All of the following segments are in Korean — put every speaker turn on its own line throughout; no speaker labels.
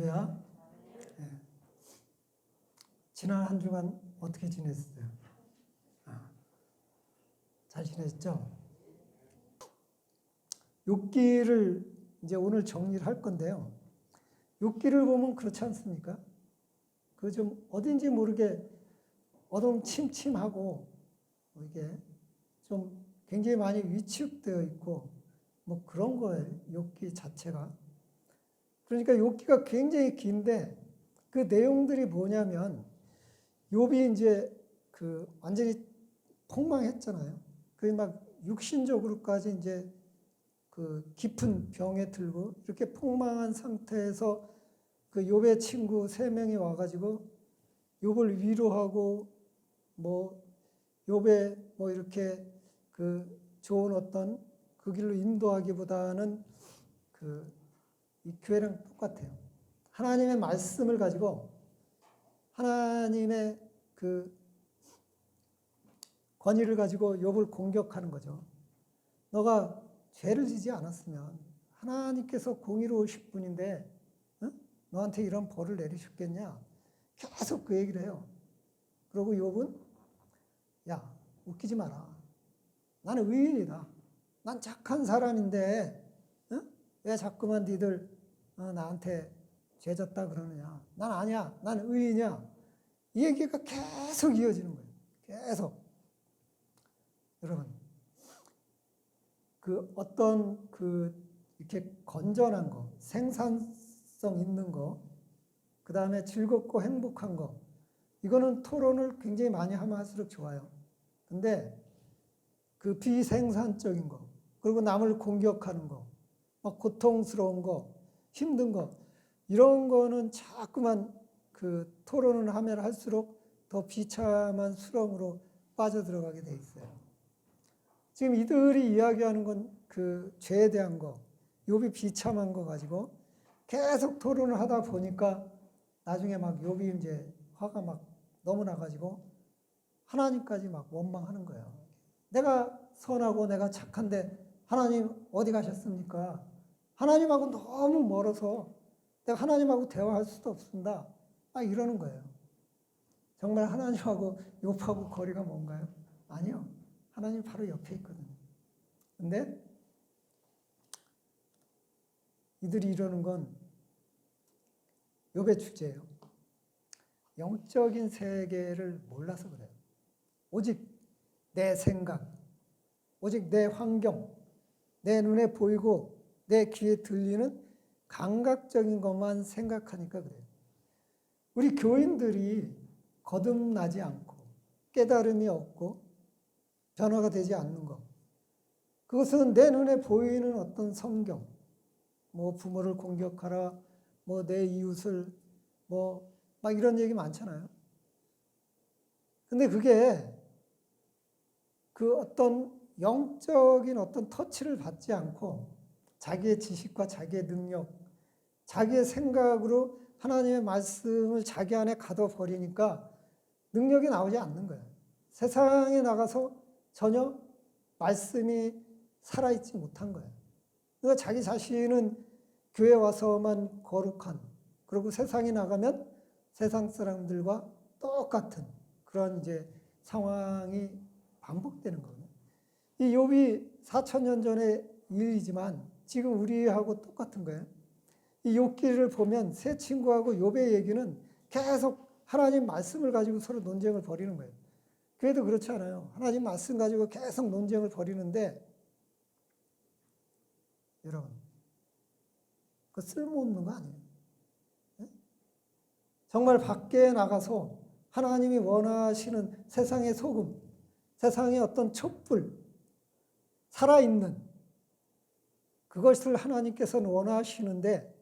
할렐루야. 예. 지난 한 주간 어떻게 지냈어요? 잘 지냈죠? 욥기를 이제 오늘 정리를 할 건데요. 욥기를 보면 그렇지 않습니까? 그 좀 어딘지 모르게 어둠침침하고 이게 좀 굉장히 많이 위축되어 있고 뭐 그런 거예요. 욥기 자체가. 그러니까 욥기가 굉장히 긴데 그 내용들이 뭐냐면 욥이 이제 그 완전히 폭망했잖아요. 그게 막 육신적으로까지 이제 그 깊은 병에 들고 이렇게 폭망한 상태에서 그 욥의 친구 3명이 와가지고 욥을 위로하고 뭐 욥의 뭐 이렇게 그 좋은 어떤 그 길로 인도하기보다는 이 교회랑 똑같아요. 하나님의 말씀을 가지고 하나님의 그 권위를 가지고 욥을 공격하는 거죠. 너가 죄를 지지 않았으면 하나님께서 공의로우실 분인데 너한테 이런 벌을 내리셨겠냐? 계속 그 얘기를 해요. 그리고 욥은 야, 웃기지 마라. 나는 의인이다. 난 착한 사람인데 왜 자꾸만 니들 나한테 죄 졌다 그러느냐. 난 아니야. 난 의인이야. 이 얘기가 계속 이어지는 거예요. 계속. 여러분, 그 어떤 그 이렇게 건전한 거, 생산성 있는 거, 그 다음에 즐겁고 행복한 거, 이거는 토론을 굉장히 많이 하면 할수록 좋아요. 근데 그 비생산적인 거, 그리고 남을 공격하는 거, 막 고통스러운 거, 힘든 거, 이런 거는 자꾸만 그 토론을 하면 할수록 더 비참한 수렁으로 빠져들어가게 돼 있어요. 지금 이들이 이야기하는 건 그 죄에 대한 거, 욥이 비참한 거 가지고 계속 토론을 하다 보니까 나중에 막 욥이 이제 화가 막 너무 나가지고 하나님까지 막 원망하는 거예요. 내가 선하고 내가 착한데 하나님 어디 가셨습니까? 하나님하고 너무 멀어서 내가 하나님하고 대화할 수도 없습니다. 이러는 거예요. 정말 하나님하고 욥하고 거리가 뭔가요? 아니요. 하나님 바로 옆에 있거든요. 근데 이들이 이러는 건 욥의 주제예요. 영적인 세계를 몰라서 그래요. 오직 내 생각, 오직 내 환경, 내 눈에 보이고 내 귀에 들리는 감각적인 것만 생각하니까 그래요. 우리 교인들이 거듭나지 않고 깨달음이 없고 변화가 되지 않는 것, 그것은 내 눈에 보이는 어떤 성경, 뭐 부모를 공격하라, 뭐 내 이웃을 뭐 막 이런 얘기 많잖아요. 근데 그게 그 어떤 영적인 어떤 터치를 받지 않고 자기의 지식과 자기의 능력, 자기의 생각으로 하나님의 말씀을 자기 안에 가둬버리니까 능력이 나오지 않는 거예요. 세상에 나가서 전혀 말씀이 살아있지 못한 거예요. 그러니까 자기 자신은 교회 와서만 거룩한, 그리고 세상에 나가면 세상 사람들과 똑같은 그런 이제 상황이 반복되는 거예요. 이 욥이 4,000년 전의 일이지만 지금 우리하고 똑같은 거예요. 이 욥기를 보면 세 친구하고 욥의 얘기는 계속 하나님 말씀을 가지고 서로 논쟁을 벌이는 거예요. 교회도 그렇지 않아요. 하나님 말씀 가지고 계속 논쟁을 벌이는데 여러분, 그 쓸모없는 거 아니에요. 정말 밖에 나가서 하나님이 원하시는 세상의 소금, 세상의 어떤 촛불, 살아있는 그것을 하나님께서는 원하시는데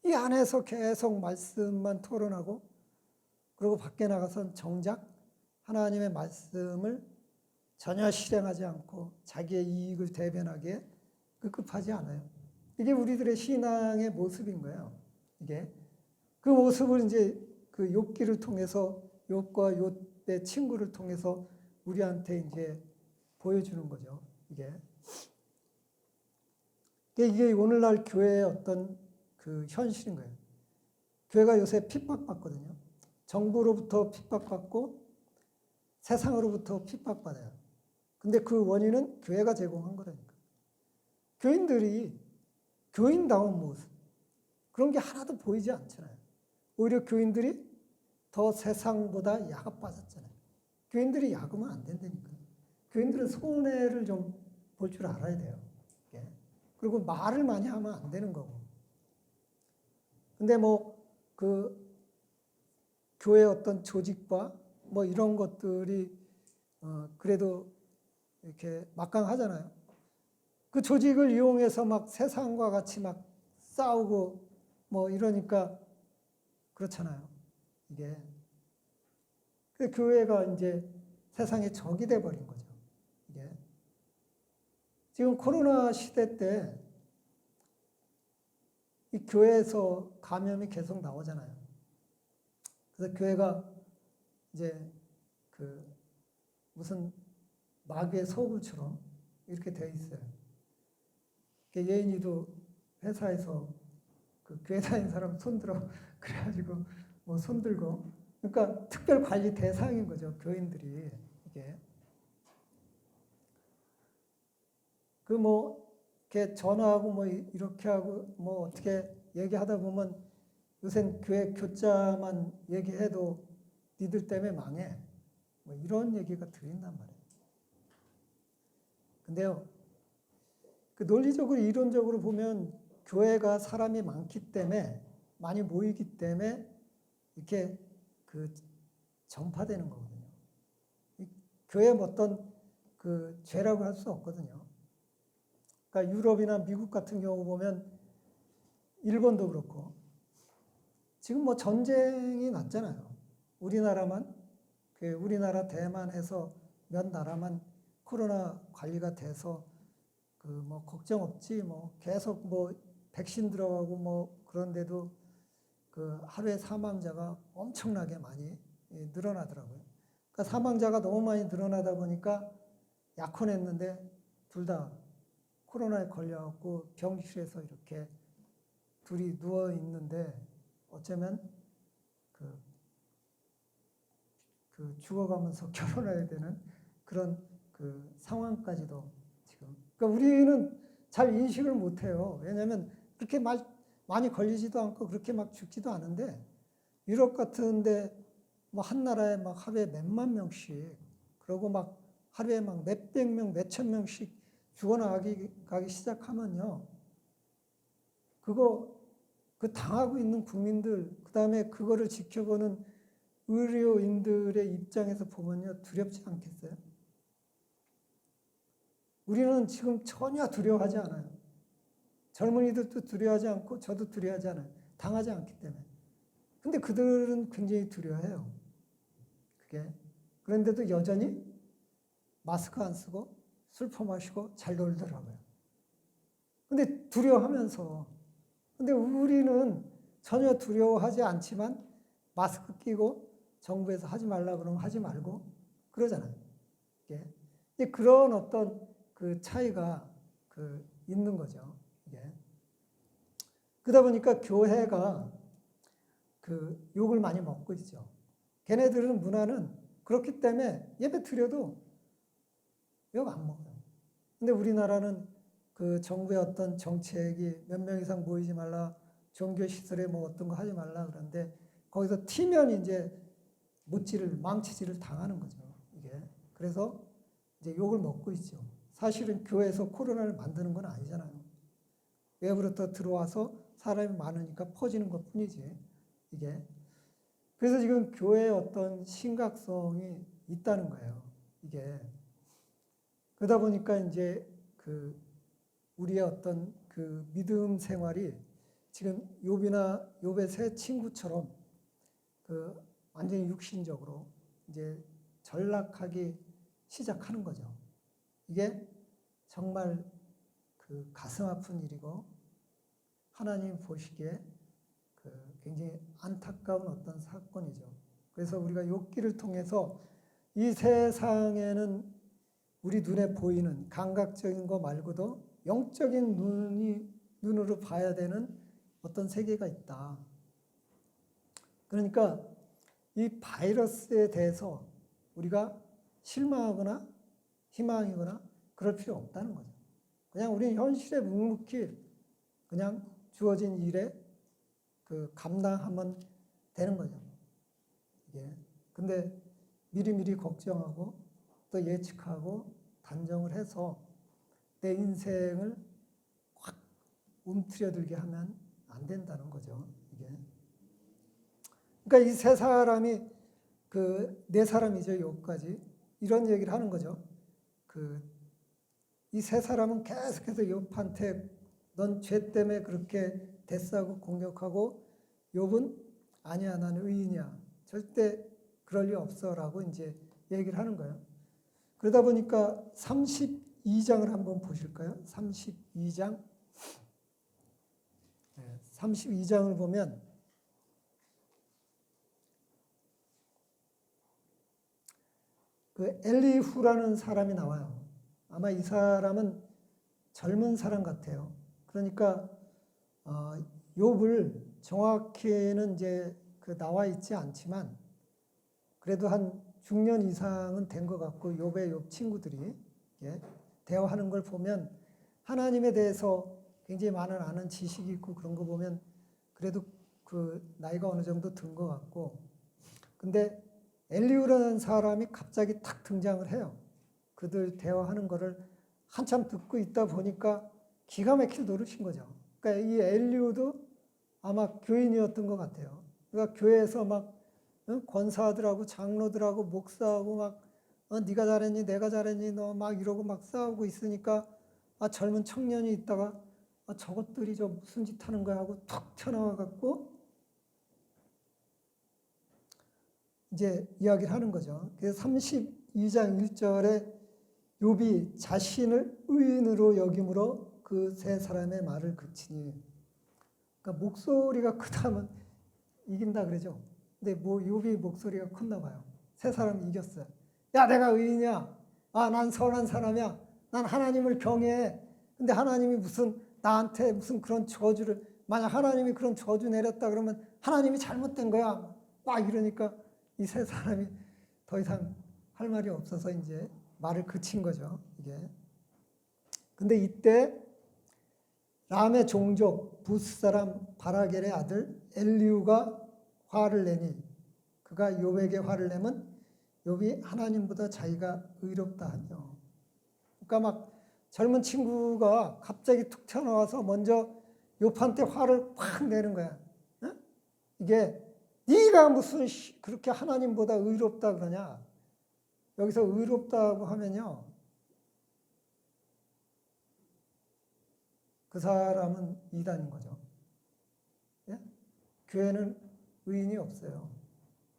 이 안에서 계속 말씀만 토론하고 그리고 밖에 나가선 정작 하나님의 말씀을 전혀 실행하지 않고 자기의 이익을 대변하기에 급급하지 않아요. 이게 우리들의 신앙의 모습인 거예요. 이게 그 모습을 이제 그 욥기를 통해서 욥과 욥의 친구를 통해서 우리한테 이제 보여주는 거죠. 이게 오늘날 교회의 어떤 그 현실인 거예요. 교회가 요새 핍박받거든요. 정부로부터 핍박받고 세상으로부터 핍박받아요. 근데 그 원인은 교회가 제공한 거라니까. 교인들이 교인다운 모습, 그런 게 하나도 보이지 않잖아요. 오히려 교인들이 더 세상보다 야갑빠졌잖아요. 교인들이 야구면 안 된다니까. 교인들은 손해를 좀 볼 줄 알아야 돼요. 그리고 말을 많이 하면 안 되는 거고. 근데 그 교회 어떤 조직과 이런 것들이 그래도 이렇게 막강하잖아요. 그 조직을 이용해서 막 세상과 같이 막 싸우고 이러니까 그렇잖아요. 이게. 그 교회가 이제 세상의 적이 돼버린 거죠. 이게. 지금 코로나 시대 때 이 교회에서 감염이 계속 나오잖아요. 그래서 교회가 이제 그 무슨 마귀의 소굴처럼 이렇게 되어 있어요. 예인이도 회사에서 그 교회 다니는 사람 손들어 그래가지고 손들고, 그러니까 특별 관리 대상인 거죠, 교인들이. 이게 이렇게 전화하고 이렇게 하고 어떻게 얘기하다 보면 요새 교회 교자만 얘기해도 니들 때문에 망해. 이런 얘기가 들린단 말이에요. 근데요, 그 논리적으로, 이론적으로 보면 교회가 사람이 많기 때문에, 많이 모이기 때문에 이렇게 그 전파되는 거거든요. 교회의 어떤 그 죄라고 할 수 없거든요. 그러니까 유럽이나 미국 같은 경우 보면 일본도 그렇고 지금 전쟁이 났잖아요. 우리나라만, 우리나라 대만해서 몇 나라만 코로나 관리가 돼서 걱정 없지, 계속 백신 들어가고 그런데도 그 하루에 사망자가 엄청나게 많이 늘어나더라고요. 그러니까 사망자가 너무 많이 늘어나다 보니까 약혼했는데 둘 다 코로나에 걸려갖고 병실에서 이렇게 둘이 누워 있는데 어쩌면 그 죽어가면서 결혼해야 되는 그런 그 상황까지도 지금. 그러니까 우리는 잘 인식을 못해요. 왜냐하면 그렇게 많이 걸리지도 않고 그렇게 막 죽지도 않은데, 유럽 같은데 한 나라에 하루에 몇만 명씩, 그러고 하루에 몇백 명, 몇천 명씩 죽어나가기 시작하면요, 그 당하고 있는 국민들, 그 다음에 그거를 지켜보는 의료인들의 입장에서 보면요, 두렵지 않겠어요? 우리는 지금 전혀 두려워하지 않아요. 젊은이들도 두려워하지 않고 저도 두려워하지 않아요. 당하지 않기 때문에. 근데 그들은 굉장히 두려워해요. 그게. 그런데도 여전히 마스크 안 쓰고 술 퍼마시고 잘 놀더라고요. 근데 두려워하면서. 근데 우리는 전혀 두려워하지 않지만 마스크 끼고 정부에서 하지 말라 그러면 하지 말고 그러잖아요. 이게 그런 어떤 그 차이가 있는 거죠. 이게. 그러다 보니까 교회가 욕을 많이 먹고 있죠. 걔네들은 문화는 그렇기 때문에 예배 드려도 욕 안 먹어요. 근데 우리나라는 그 정부의 어떤 정책이 몇 명 이상 모이지 말라, 종교시설에 어떤 거 하지 말라 그러는데 거기서 튀면 이제 망치질을 당하는 거죠. 이게. 그래서 이제 욕을 먹고 있죠. 사실은 교회에서 코로나를 만드는 건 아니잖아요. 외부로부터 들어와서 사람이 많으니까 퍼지는 것 뿐이지. 이게. 그래서 지금 교회의 어떤 심각성이 있다는 거예요. 이게. 그러다 보니까 이제 우리의 어떤 믿음 생활이 지금 욥의 세 친구처럼 완전히 육신적으로 이제 전락하기 시작하는 거죠. 이게 정말 가슴 아픈 일이고 하나님 보시기에 굉장히 안타까운 어떤 사건이죠. 그래서 우리가 욥기를 통해서 이 세상에는 우리 눈에 보이는 감각적인 거 말고도 영적인 눈으로 봐야 되는 어떤 세계가 있다. 그러니까 이 바이러스에 대해서 우리가 실망하거나 희망이거나 그럴 필요 없다는 거죠. 그냥 우리는 현실에 묵묵히 그냥 주어진 일에 그 감당하면 되는 거죠. 예. 근데 미리미리 걱정하고 또 예측하고 단정을 해서 내 인생을 확 움츠려들게 하면 안 된다는 거죠. 이게. 그러니까 이 세 사람이 그 네 사람이죠. 여기까지 이런 얘기를 하는 거죠. 이 세 사람은 계속해서 욥한테 넌 죄 때문에 그렇게 대싸고 공격하고 욥은 아니야 나는 의인이야 절대 그럴 리 없어라고 이제 얘기를 하는 거예요. 그러다 보니까 32장을 한번 보실까요? 32장. 32장을 보면 그 엘리후라는 사람이 나와요. 아마 이 사람은 젊은 사람 같아요. 그러니까 욥을 정확히는 이제 그 나와 있지 않지만 그래도 한 중년 이상은 된 것 같고 욥의 욥 친구들이 대화하는 걸 보면 하나님에 대해서 굉장히 많은 아는 지식이 있고 그런 거 보면 그래도 그 나이가 어느 정도 든 것 같고 근데 엘리후라는 사람이 갑자기 탁 등장을 해요. 그들 대화하는 거를 한참 듣고 있다 보니까 기가 막힐 노릇인 거죠. 그러니까 이 엘리후도 아마 교인이었던 것 같아요. 그러니까 교회에서 막 권사들하고 장로들하고 목사하고 막 네가 잘했니 내가 잘했니 너 막 이러고 막 싸우고 있으니까 젊은 청년이 있다가 저것들이 저 무슨 짓 하는 거야 하고 툭 튀어나와 갖고 이제 이야기를 하는 거죠. 그래서 32장 1절에 욥이 자신을 의인으로 여김으로 그 세 사람의 말을 그치니 그러니까 목소리가 크다면 이긴다 그러죠. 근데 뭐 욥이 목소리가 컸나 봐요. 세 사람이 이겼어요. 야 내가 의인이야. 난 선한 사람이야. 난 하나님을 경외해. 근데 하나님이 무슨 나한테 무슨 그런 저주를 만약 하나님이 그런 저주 내렸다 그러면 하나님이 잘못된 거야. 막 이러니까 이 세 사람이 더 이상 할 말이 없어서 이제 말을 그친 거죠. 이게. 근데 이때 람의 종족 부스 사람 바라겔의 아들 엘리후가 화를 내니 그가 욥에게 화를 내면 욥이 하나님보다 자기가 의롭다 하며 그러니까 막 젊은 친구가 갑자기 툭 튀어나와서 먼저 욥한테 화를 확 내는 거야. 응? 이게 네가 무슨 그렇게 하나님보다 의롭다 그러냐. 여기서 의롭다고 하면요. 그 사람은 이단인 거죠. 예? 교회는 의인이 없어요.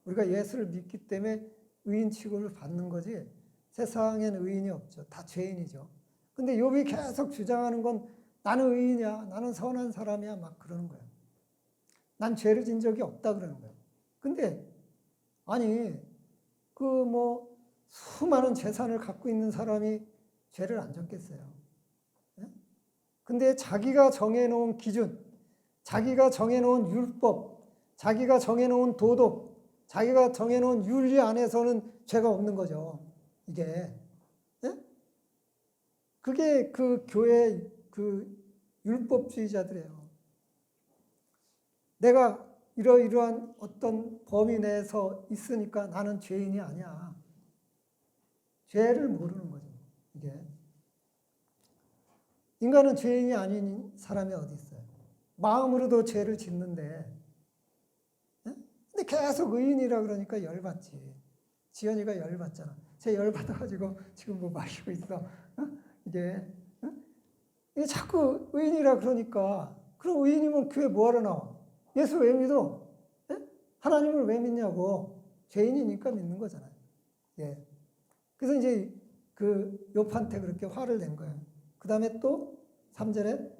우리가 예수를 믿기 때문에 의인 취급을 받는 거지 세상엔 의인이 없죠. 다 죄인이죠. 근데 욥이 계속 주장하는 건 나는 의인이야. 나는 선한 사람이야. 막 그러는 거예요. 난 죄를 진 적이 없다 그러는 거예요. 근데 아니 그 뭐 수많은 재산을 갖고 있는 사람이 죄를 안 졌겠어요. 예? 근데 자기가 정해놓은 기준, 자기가 정해놓은 율법, 자기가 정해놓은 도덕, 자기가 정해놓은 윤리 안에서는 죄가 없는 거죠. 이게. 예? 그게 그 교회 그 율법주의자들이에요. 내가 이러이러한 어떤 범위 내에서 있으니까 나는 죄인이 아니야. 죄를 모르는 거죠. 이게. 인간은 죄인이 아닌 사람이 어디 있어요. 마음으로도 죄를 짓는데 근데 계속 의인이라 그러니까 열받지. 지연이가 열받잖아. 쟤 열받아가지고 지금 뭐 마시고 있어. 이게 자꾸 의인이라 그러니까 그럼 의인이면 교회 뭐하러 나와? 예수 왜 믿어? 하나님을 왜 믿냐고. 죄인이니까 믿는 거잖아요. 예. 그래서 이제 그 욥한테 그렇게 화를 낸 거예요. 그 다음에 또 3절에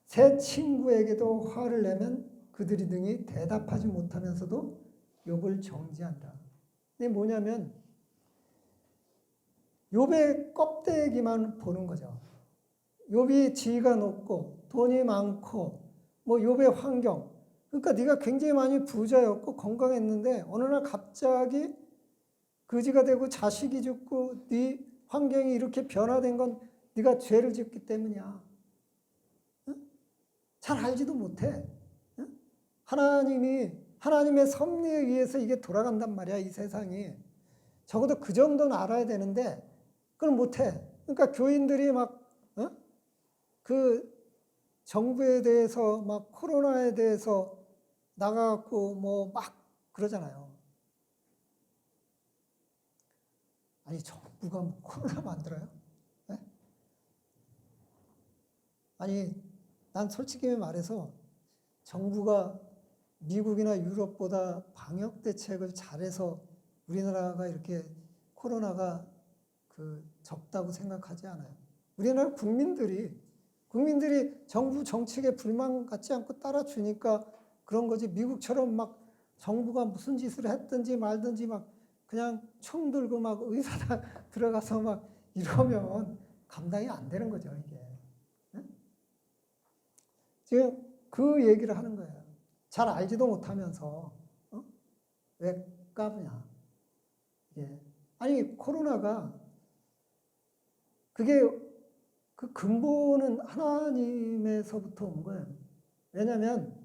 세 친구에게도 화를 내면 그들이 등이 대답하지 못하면서도 욥을 정죄한다. 이게 뭐냐면 욥의 껍데기만 보는 거죠. 욥이 지위가 높고 돈이 많고 뭐 욥의 환경 그러니까 네가 굉장히 많이 부자였고 건강했는데 어느 날 갑자기 거지가 되고 자식이 죽고 네 환경이 이렇게 변화된 건 네가 죄를 짓기 때문이야. 응? 잘 알지도 못해. 응? 하나님의 섭리에 의해서 이게 돌아간단 말이야, 이 세상이. 적어도 그 정도는 알아야 되는데 그걸 못해. 그러니까 교인들이 막 그 정부에 대해서 막 코로나에 대해서 나가갖고 뭐 막 그러잖아요. 아니 정부가 뭐 코로나 만들어요? 네? 아니 난 솔직히 말해서 정부가 미국이나 유럽보다 방역 대책을 잘해서 우리나라가 이렇게 코로나가 적다고 생각하지 않아요. 우리나라 국민들이 정부 정책에 불만 갖지 않고 따라주니까 그런 거지. 미국처럼 막 정부가 무슨 짓을 했든지 말든지 막 그냥 총 들고 막 의사당 들어가서 막 이러면 감당이 안 되는 거죠, 이게. 네? 지금 그 얘기를 하는 거예요. 잘 알지도 못하면서 왜 까부냐. 예. 아니 코로나가 그게 그 근본은 하나님에서부터 온 거예요. 왜냐하면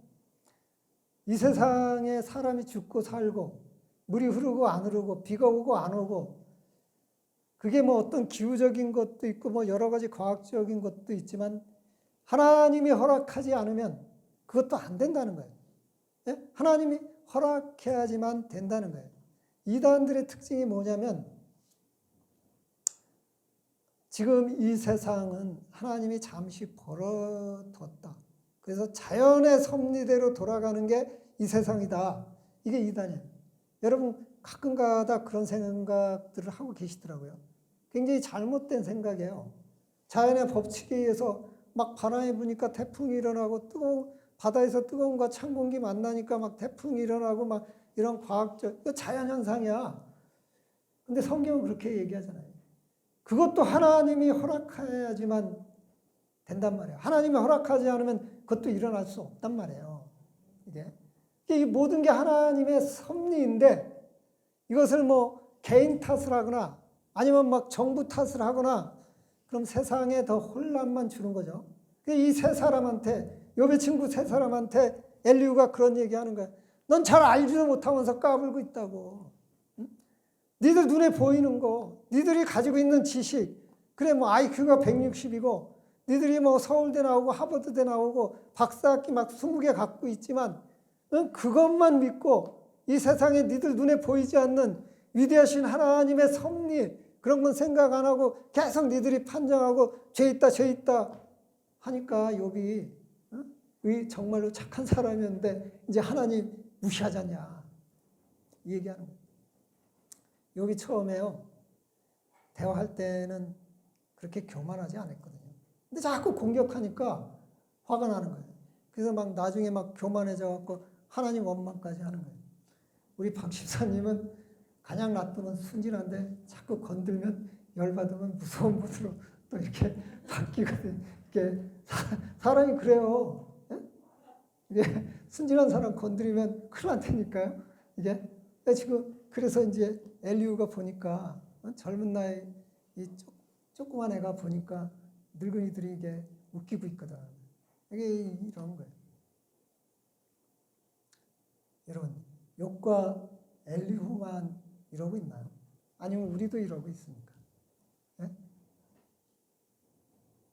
이 세상에 사람이 죽고 살고 물이 흐르고 안 흐르고 비가 오고 안 오고 그게 뭐 어떤 기후적인 것도 있고 뭐 여러 가지 과학적인 것도 있지만 하나님이 허락하지 않으면 그것도 안 된다는 거예요. 예? 하나님이 허락해야지만 된다는 거예요. 이단들의 특징이 뭐냐면 지금 이 세상은 하나님이 잠시 벌어뒀다. 그래서 자연의 섭리대로 돌아가는 게 이 세상이다. 이게 이단이에요. 여러분 가끔가다 그런 생각들을 하고 계시더라고요. 굉장히 잘못된 생각이에요. 자연의 법칙에 의해서 막 바람이 부니까 태풍이 일어나고 바다에서 뜨거움과 찬 공기 만나니까 막 태풍이 일어나고 막 이런 과학적 자연현상이야. 근데 성경은 그렇게 얘기하잖아요. 그것도 하나님이 허락해야지만 된단 말이에요. 하나님이 허락하지 않으면 그것도 일어날 수 없단 말이에요. 이 모든 게 하나님의 섭리인데 이것을 뭐 개인 탓을 하거나 아니면 막 정부 탓을 하거나 그럼 세상에 더 혼란만 주는 거죠. 이 세 사람한테 욥의 친구 세 사람한테 엘리후가 그런 얘기하는 거야. 넌 잘 알지도 못하면서 까불고 있다고. 응? 니들 눈에 보이는 거, 니들이 가지고 있는 지식, 그래 뭐 IQ가 160이고 니들이 뭐 서울대 나오고 하버드대 나오고 박사학위 막 20개 갖고 있지만 응? 그것만 믿고 이 세상에 니들 눈에 보이지 않는 위대하신 하나님의 섭리 그런 건 생각 안 하고 계속 니들이 판정하고 죄 있다 죄 있다 하니까 욥이 정말로 착한 사람이었는데 이제 하나님 무시하잖냐 이 얘기하는 거예요. 욥이 처음에요 대화할 때는 그렇게 교만하지 않았거든요. 근데 자꾸 공격하니까 화가 나는 거예요. 그래서 막 나중에 막 교만해져 갖고 하나님 원망까지 하는 거예요. 우리 박 집사님은 가냥 놔두면 순진한데 자꾸 건들면 열받으면 무서운 분으로 또 이렇게 바뀌거든요. 이게 사람이 그래요. 이게 순진한 사람 건드리면 큰일 날 테니까요. 이게 지금 그래서 이제 엘리후가 보니까 젊은 나이 이 조그만 애가 보니까 늙은이들이 이게 웃기고 있거든. 이게 이런 거예요. 여러분 욥과 엘리후만 이러고 있나요? 아니면 우리도 이러고 있습니까? 네?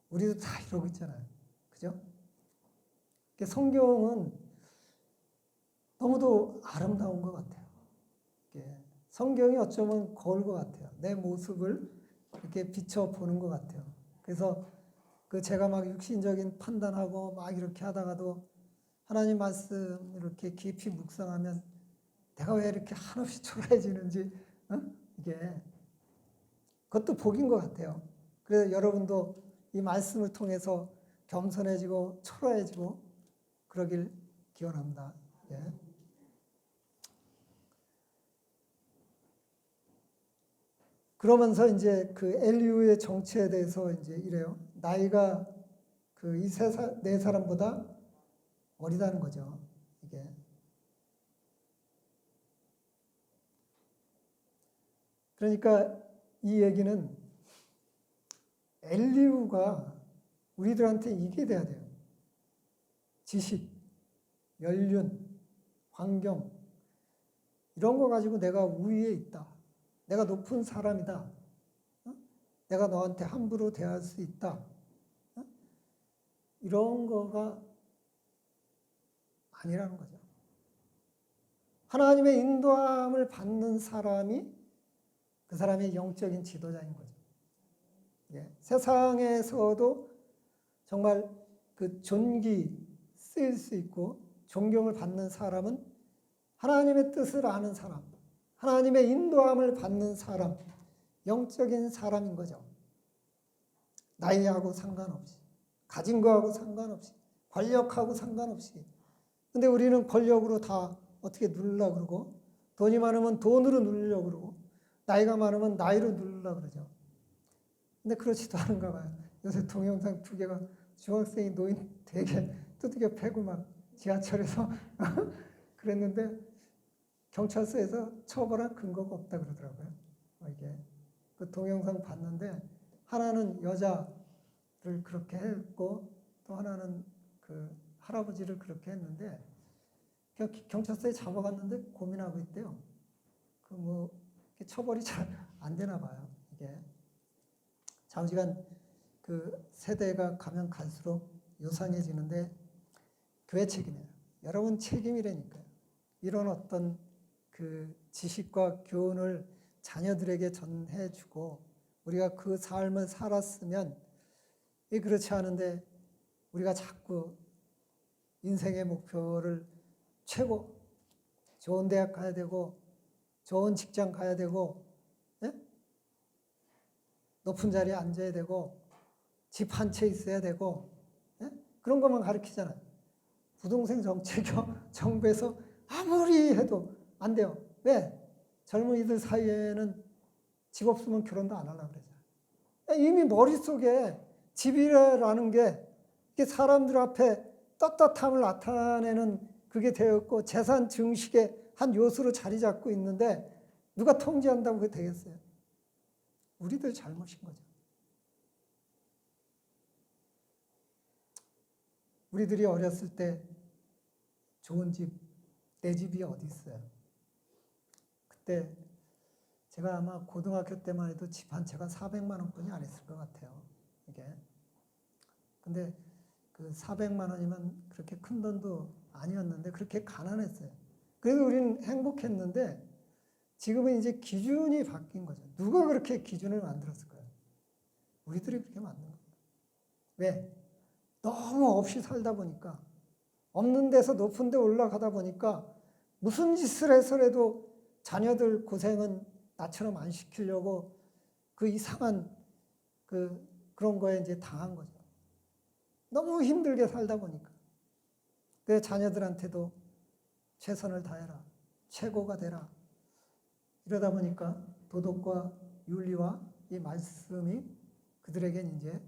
우리도 다 이러고 있잖아요. 그죠? 성경은 너무도 아름다운 것 같아요. 성경이 어쩌면 거울 것 같아요. 내 모습을 이렇게 비춰보는 것 같아요. 그래서 제가 막 육신적인 판단하고 막 이렇게 하다가도 하나님 말씀 이렇게 깊이 묵상하면 내가 왜 이렇게 한없이 초라해지는지 이게 그것도 복인 것 같아요. 그래서 여러분도 이 말씀을 통해서 겸손해지고 초라해지고 그러길 기원합니다. 예. 그러면서 이제 그 엘리후의 정체에 대해서 이제 이래요. 나이가 이 네 사람보다 어리다는 거죠. 이게 그러니까 이 얘기는 엘리후가 우리들한테 이게 돼야 돼요. 지식, 연륜, 환경 이런 거 가지고 내가 우위에 있다. 내가 높은 사람이다. 내가 너한테 함부로 대할 수 있다. 이런 거가 아니라는 거죠. 하나님의 인도함을 받는 사람이 그 사람의 영적인 지도자인 거죠. 예. 세상에서도 정말 그 존귀 쓰일 수 있고 존경을 받는 사람은 하나님의 뜻을 아는 사람, 하나님의 인도함을 받는 사람, 영적인 사람인 거죠. 나이하고 상관없이, 가진 거하고 상관없이, 권력하고 상관없이. 근데 우리는 권력으로 다 어떻게 누르려고 그러고, 돈이 많으면 돈으로 누르려고 그러고, 나이가 많으면 나이로 누르려고 그러죠. 근데 그렇지도 않은가 봐요. 요새 동영상 2개가 중학생이 노인 되게 두들겨 패고 막 지하철에서 그랬는데 경찰서에서 처벌할 근거가 없다 그러더라고요. 이게 그 동영상 봤는데 하나는 여자를 그렇게 했고 또 하나는 그 할아버지를 그렇게 했는데 경찰서에 잡아갔는데 고민하고 있대요. 그 뭐 처벌이 잘 안 되나 봐요. 이게 좌우지간 그 세대가 가면 갈수록 요상해지는데 교회 책임이에요. 여러분 책임이라니까요. 이런 어떤 그 지식과 교훈을 자녀들에게 전해주고 우리가 그 삶을 살았으면 그렇지 않은데 우리가 자꾸 인생의 목표를 최고 좋은 대학 가야 되고 좋은 직장 가야 되고 예? 높은 자리에 앉아야 되고 집 한 채 있어야 되고 예? 그런 것만 가르치잖아요. 부동산 정부에서 아무리 해도 안 돼요. 왜? 젊은이들 사이에는 집 없으면 결혼도 안 하려고 그러잖아요. 이미 머릿속에 집이라는 게 사람들 앞에 떳떳함을 나타내는 그게 되었고 재산 증식의 한 요소로 자리 잡고 있는데 누가 통제한다고 그게 되겠어요? 우리들 잘못인 거죠. 우리들이 어렸을 때 좋은 집, 내 집이 어디 있어요? 그때 제가 아마 고등학교 때만 해도 집 한 채가 400만 원뿐이 안 했을 것 같아요. 이게. 근데 그 400만 원이면 그렇게 큰 돈도 아니었는데 그렇게 가난했어요. 그래도 우리는 행복했는데 지금은 이제 기준이 바뀐 거죠. 누가 그렇게 기준을 만들었을까요? 우리들이 그렇게 만든 거예요. 왜? 너무 없이 살다 보니까 없는 데서 높은 데 올라가다 보니까 무슨 짓을 해서라도 자녀들 고생은 나처럼 안 시키려고 그 이상한 그런 거에 이제 당한 거죠. 너무 힘들게 살다 보니까. 그 자녀들한테도 최선을 다해라. 최고가 되라. 이러다 보니까 도덕과 윤리와 이 말씀이 그들에겐 이제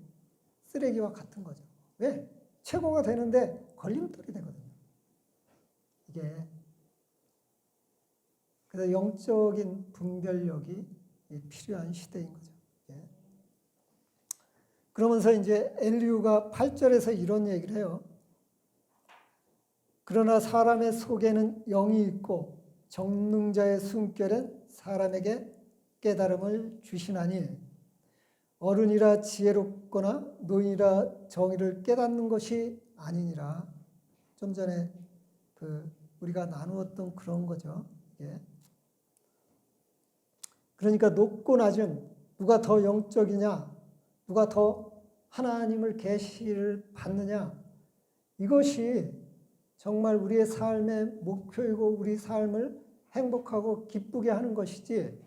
쓰레기와 같은 거죠. 왜? 최고가 되는데 걸림돌이 되거든요. 이게 그래서 영적인 분별력이 필요한 시대인 거죠. 예. 그러면서 이제 엘리후가 8절에서 이런 얘기를 해요. 그러나 사람의 속에는 영이 있고 정능자의 숨결엔 사람에게 깨달음을 주시나니 어른이라 지혜롭거나 노인이라 정의를 깨닫는 것이 아니니라. 좀 전에 우리가 나누었던 그런 거죠. 예. 그러니까 높고 낮은 누가 더 영적이냐, 누가 더 하나님을 계시를 받느냐, 이것이 정말 우리의 삶의 목표이고 우리 삶을 행복하고 기쁘게 하는 것이지,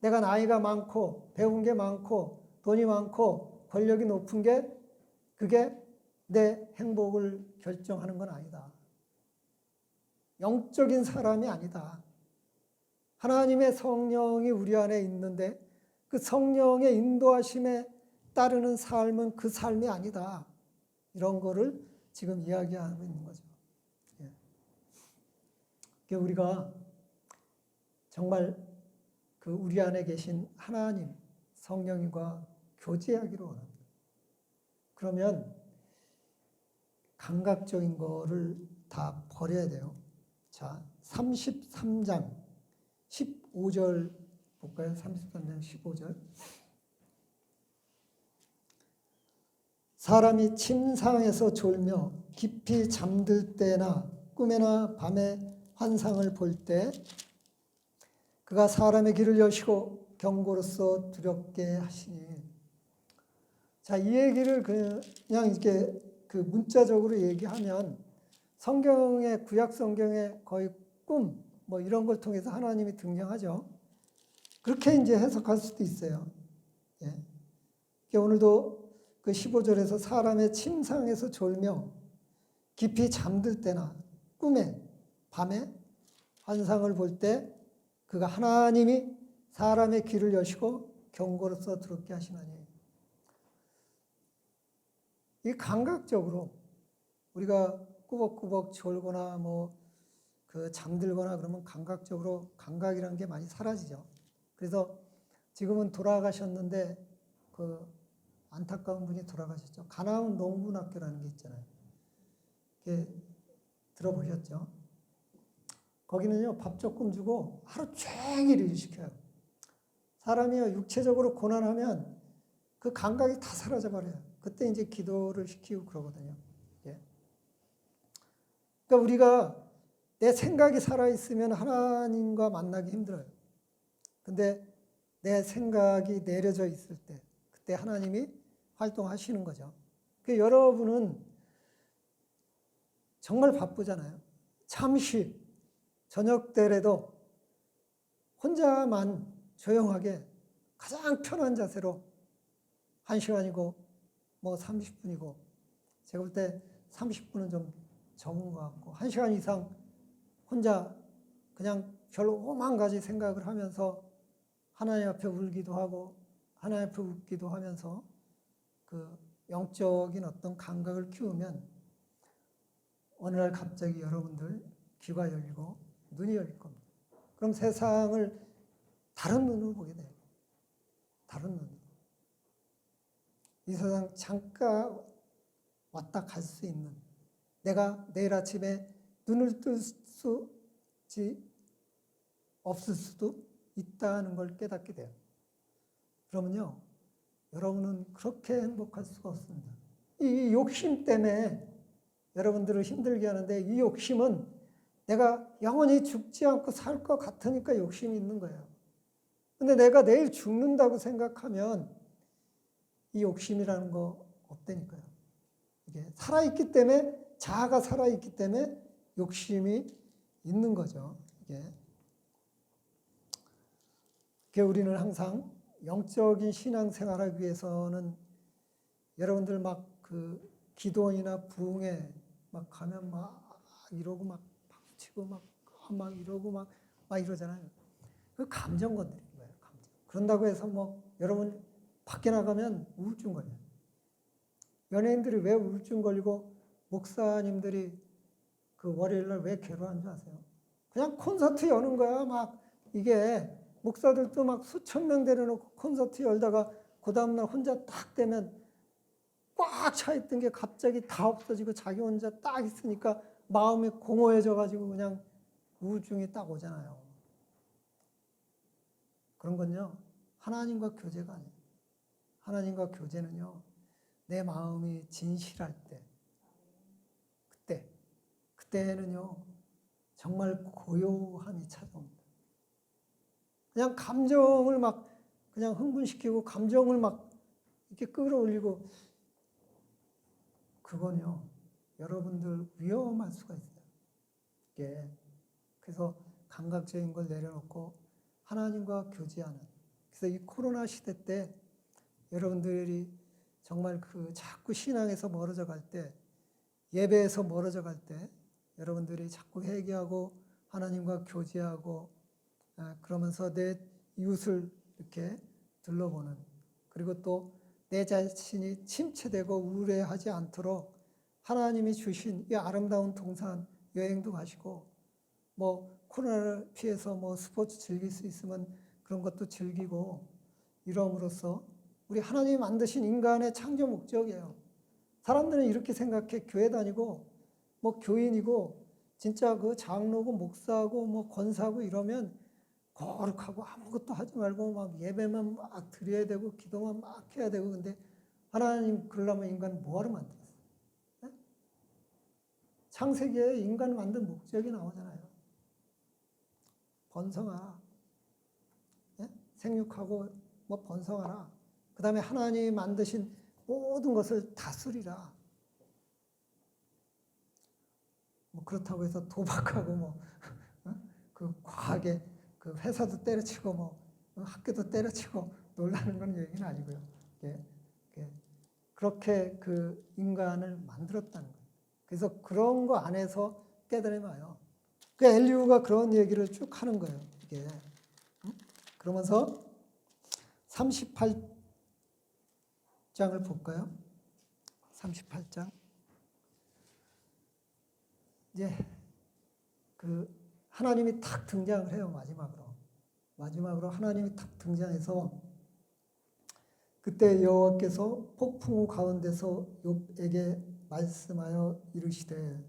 내가 나이가 많고 배운 게 많고 돈이 많고 권력이 높은 게 그게 내 행복을 결정하는 건 아니다. 영적인 사람이 아니다. 하나님의 성령이 우리 안에 있는데 그 성령의 인도하심에 따르는 삶은 그 삶이 아니다. 이런 거를 지금 이야기하고 있는 거죠. 예. 우리가 정말 그 우리 안에 계신 하나님, 성령님과 교제하기를 원합니다. 그러면 감각적인 거를 다 버려야 돼요. 자, 33장 15절 볼까요? 33장 15절. 사람이 침상에서 졸며 깊이 잠들 때나 꿈에나 밤에 환상을 볼 때 그가 사람의 귀를 여시고 경고로서 두렵게 하시니. 자, 이 얘기를 그냥 이렇게 그 문자적으로 얘기하면 성경의 구약 성경에 거의 꿈 뭐 이런 걸 통해서 하나님이 등장하죠. 그렇게 이제 해석할 수도 있어요. 예. 오늘도 그 15절에서 사람의 침상에서 졸며 깊이 잠들 때나 꿈에 밤에 환상을 볼 때 그가 하나님이 사람의 귀를 여시고 경고로서 두렵게 하시나니. 이 감각적으로 우리가 꾸벅꾸벅 졸거나 뭐 그 잠들거나 그러면 감각적으로 감각이라는 게 많이 사라지죠. 그래서 지금은 돌아가셨는데 그 안타까운 분이 돌아가셨죠. 가나안 농군학교라는 게 있잖아요. 그게 들어보셨죠? 거기는요, 밥 조금 주고 하루 종일 일 시켜요. 사람이요, 육체적으로 고난하면 그 감각이 다 사라져 버려요. 그때 이제 기도를 시키고 그러거든요. 예. 그러니까 우리가 내 생각이 살아있으면 하나님과 만나기 힘들어요. 근데 내 생각이 내려져 있을 때, 그때 하나님이 활동하시는 거죠. 그러니까 여러분은 정말 바쁘잖아요. 잠시 저녁 때라도 혼자만 조용하게 가장 편한 자세로 1시간이고 뭐 30분이고, 제가 볼 때 30분은 좀 적은 것 같고 1시간 이상 혼자 그냥 별로 오만 가지 생각을 하면서 하나님 앞에 울기도 하고 하나님 앞에 웃기도 하면서 그 영적인 어떤 감각을 키우면 어느 날 갑자기 여러분들 귀가 열리고 눈이 열릴 겁니다. 그럼 세상을 다른 눈으로 보게 돼요. 다른 눈으로. 이 세상 잠깐 왔다 갈 수 있는, 내가 내일 아침에 눈을 뜰 수 없을 수도 있다는 걸 깨닫게 돼요. 그러면요, 여러분은 그렇게 행복할 수가 없습니다. 이 욕심 때문에 여러분들을 힘들게 하는데, 이 욕심은 내가 영원히 죽지 않고 살 것 같으니까 욕심이 있는 거예요. 근데 내가 내일 죽는다고 생각하면 이 욕심이라는 거 없다니까요. 이게 살아있기 때문에, 자아가 살아있기 때문에 욕심이 있는 거죠. 이게 우리는 항상 영적인 신앙생활을 위해서는 여러분들 막 그 기도원이나 부흥회 막 가면 막 이러고 막 박수치고 막 이러고 막 이러잖아요. 그 감정 건드리는 거예요. 감정. 그런다고 해서 뭐 여러분 밖에 나가면 우울증 걸려요. 연예인들이 왜 우울증 걸리고 목사님들이 그 월요일날 왜 괴로워하는 줄 아세요? 그냥 콘서트 여는 거야. 막 이게 목사들도 막 수천 명 데려놓고 콘서트 열다가 그 다음날 혼자 딱 되면 꽉 차있던 게 갑자기 다 없어지고 자기 혼자 딱 있으니까 마음이 공허해져가지고 그냥 우울증이 딱 오잖아요. 그런 건요, 하나님과 교제가 아니에요. 하나님과 교제는요, 내 마음이 진실할 때, 그때는요, 정말 고요함이 찾아옵니다. 그냥 감정을 막 그냥 흥분시키고 감정을 막 이렇게 끌어올리고, 그건요, 여러분들 위험할 수가 있어요. 예. 그래서 감각적인 걸 내려놓고 하나님과 교제하는. 그래서 이 코로나 시대 때 여러분들이 정말 그 자꾸 신앙에서 멀어져 갈 때, 예배에서 멀어져 갈 때 여러분들이 자꾸 회개하고 하나님과 교제하고 그러면서 내 이웃을 이렇게 둘러보는, 그리고 또 내 자신이 침체되고 우울해하지 않도록 하나님이 주신 이 아름다운 동산 여행도 가시고, 뭐 코로나를 피해서 뭐 스포츠 즐길 수 있으면 그런 것도 즐기고 이러므로써 우리 하나님이 만드신 인간의 창조 목적이에요. 사람들은 이렇게 생각해. 교회 다니고 뭐 교인이고 진짜 그 장로고 목사고 뭐 권사고 이러면 거룩하고 아무것도 하지 말고 막 예배만 막 드려야 되고 기도만 막 해야 되고. 근데 하나님 그러려면 인간을 뭐하러 만들었어요? 네? 창세기에 인간을 만든 목적이 나오잖아요. 번성하라. 네? 생육하고 뭐 번성하라. 그 다음에 하나님이 만드신 모든 것을 다스리라. 뭐 그렇다고 해서 도박하고 뭐 그 과하게 그 회사도 때려치고 뭐 학교도 때려치고 놀라는 건 얘기는 아니고요. 그렇게 그 인간을 만들었다는 거예요. 그래서 그런 거 안에서 깨달음이요. 그 엘리후가 그런 얘기를 쭉 하는 거예요. 이게 그러면서 38장을 볼까요? 38장. 이제 그 하나님이 탁 등장을 해요. 마지막으로 하나님이 탁 등장해서 그때 여호와께서 폭풍우 가운데서 욥에게 말씀하여 이르시되,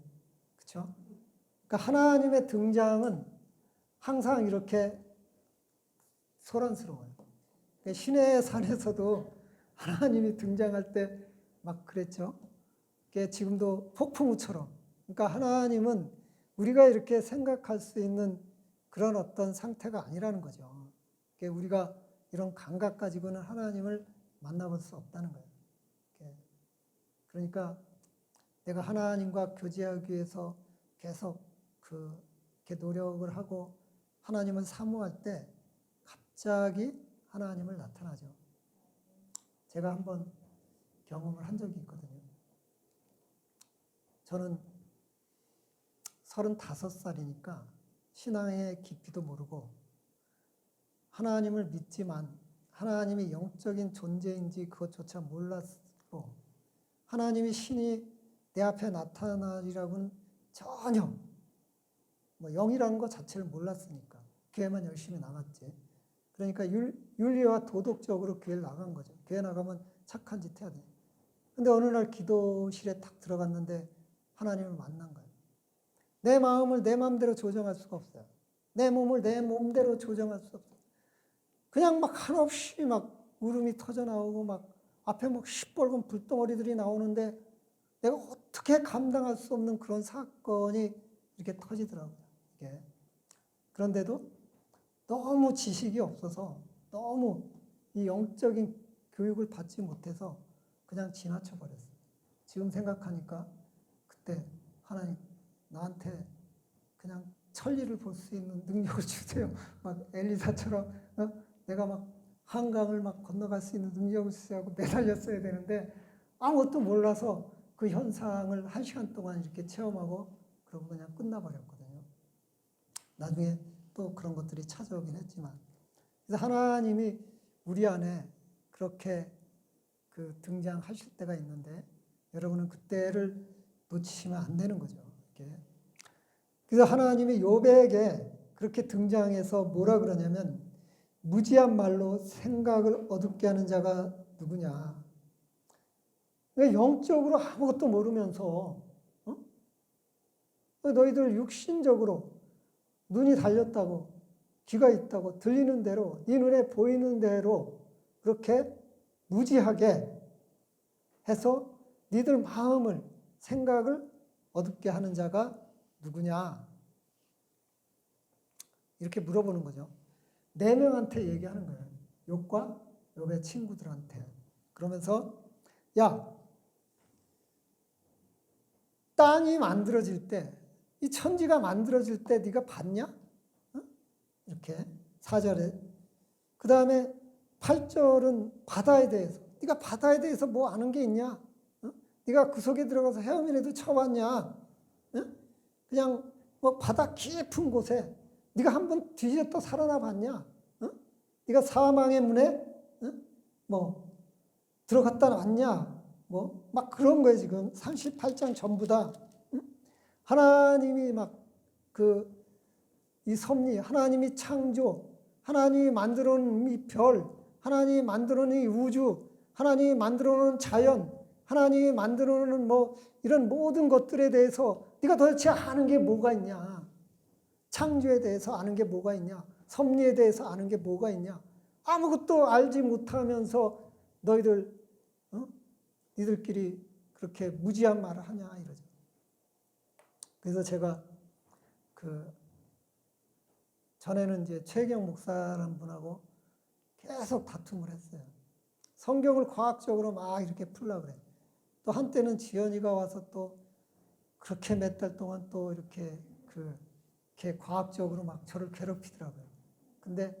그렇죠? 그러니까 하나님의 등장은 항상 이렇게 소란스러워요. 그러니까 시내 산에서도 하나님이 등장할 때 막 그랬죠. 그게 지금도 폭풍우처럼. 그러니까 하나님은 우리가 이렇게 생각할 수 있는 그런 어떤 상태가 아니라는 거죠. 그러니까 우리가 이런 감각 가지고는 하나님을 만나볼 수 없다는 거예요. 그러니까 내가 하나님과 교제하기 위해서 계속 이렇게 노력을 하고 하나님을 사모할 때 갑자기 하나님을 나타나죠. 제가 한번 경험을 한 적이 있거든요. 저는 35살이니까 신앙의 깊이도 모르고 하나님을 믿지만 하나님이 영적인 존재인지 그것조차 몰랐고 하나님이 신이 내 앞에 나타나리라고는 전혀 뭐 영이라는 것 자체를 몰랐으니까 교회만 열심히 나갔지. 그러니까 윤리와 도덕적으로 교회를 나간 거죠. 교회 나가면 착한 짓 해야 돼. 근데 어느 날 기도실에 탁 들어갔는데 하나님을 만난 거예요. 내 마음을 내 마음대로 조정할 수가 없어요. 내 몸을 내 몸대로 조정할 수 없어요. 그냥 막 한없이 막 울음이 터져 나오고 막 앞에 막 시뻘건 불덩어리들이 나오는데 내가 어떻게 감당할 수 없는 그런 사건이 이렇게 터지더라고요. 이게. 그런데도 너무 지식이 없어서 너무 이 영적인 교육을 받지 못해서 그냥 지나쳐 버렸어요. 지금 생각하니까 그때 하나님 나한테 그냥 천리를 볼 수 있는 능력을 주세요. 막 엘리사처럼 내가 막 한강을 막 건너갈 수 있는 능력을 주세요 하고 매달렸어야 되는데 아무것도 몰라서 그 현상을 1시간 동안 이렇게 체험하고 그러고 그냥 끝나버렸거든요. 나중에 또 그런 것들이 찾아오긴 했지만 그래서 하나님이 우리 안에 그렇게 그 등장하실 때가 있는데 여러분은 그때를 놓치시면 안 되는 거죠. 이렇게. 그래서 하나님이 욥에게 그렇게 등장해서 뭐라 그러냐면 무지한 말로 생각을 어둡게 하는 자가 누구냐. 영적으로 아무것도 모르면서 너희들 육신적으로 눈이 달렸다고 귀가 있다고 들리는 대로 네 눈에 보이는 대로 그렇게 무지하게 해서 니들 마음을 생각을 어둡게 하는 자가 누구냐 이렇게 물어보는 거죠. 4명한테 얘기하는 거예요. 욥과 욥의 친구들한테. 그러면서 야, 땅이 만들어질 때, 이 천지가 만들어질 때 네가 봤냐? 이렇게 4절에. 그 다음에 8절은 바다에 대해서. 네가 바다에 대해서 뭐 아는 게 있냐? 네가 그 속에 들어가서 헤엄이라도 쳐봤냐? 그냥 뭐 바다 깊은 곳에 네가 한번 뒤졌다 살아나 봤냐? 네가 사망의 문에 뭐 들어갔다 왔냐? 뭐 막 그런 거예요. 지금 38장 전부 다 하나님이 막 그 이 섭리, 하나님이 창조, 하나님이 만들어 놓은 이 별, 하나님이 만들어 놓은 이 우주, 하나님이 만들어 놓은 자연, 하나님이 만들어 놓은 뭐 이런 모든 것들에 대해서 네가 도대체 아는 게 뭐가 있냐? 창조에 대해서 아는 게 뭐가 있냐? 섭리에 대해서 아는 게 뭐가 있냐? 아무것도 알지 못하면서 너희들 니들끼리 그렇게 무지한 말을 하냐 이러죠. 그래서 제가 전에는 이제 최경 목사라는 분하고 계속 다툼을 했어요. 성경을 과학적으로 막 이렇게 풀려고 그래. 또 한때는 지연이가 와서 또 그렇게 몇 달 동안 또 이렇게 과학적으로 막 저를 괴롭히더라고요. 근데